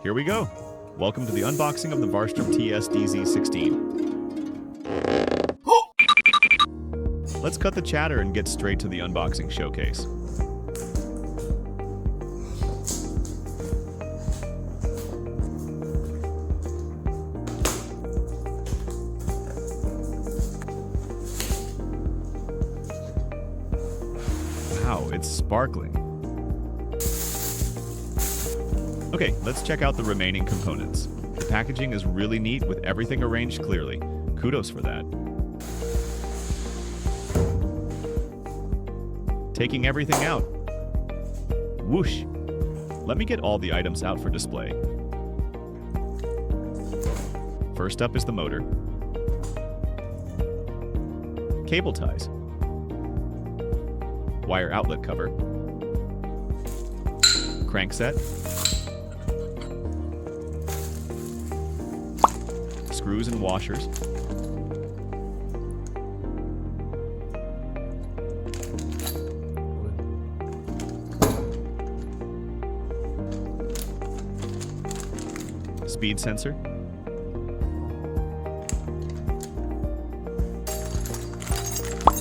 Here we go. Welcome to the unboxing of the Varstrom TSDZ16. Let's cut the chatter and get straight to the unboxing showcase. Wow, it's sparkling. Okay, let's check out the remaining components. The packaging is really neat with everything arranged clearly. Kudos for that. Taking everything out. Whoosh! Let me get all the items out for display. First up is the motor. Cable ties. Wire outlet cover. Crankset. Screws and washers. Speed sensor.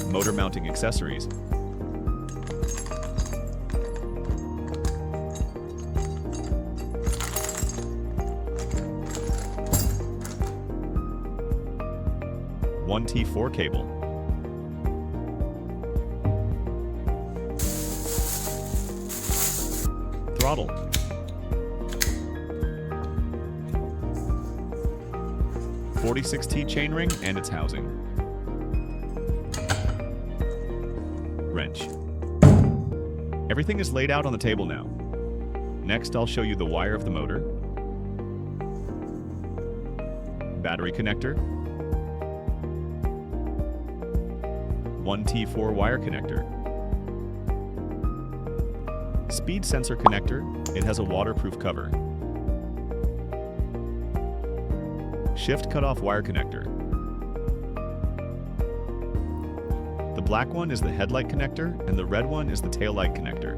Motor mounting accessories. One T4 cable. Throttle. .46T chainring and its housing. Wrench. Everything is laid out on the table now. Next, I'll show you the wire of the motor. Battery connector. One T4 wire connector. Speed sensor connector. It has a waterproof cover. Shift cutoff wire connector. The black one is the headlight connector and the red one is the taillight connector.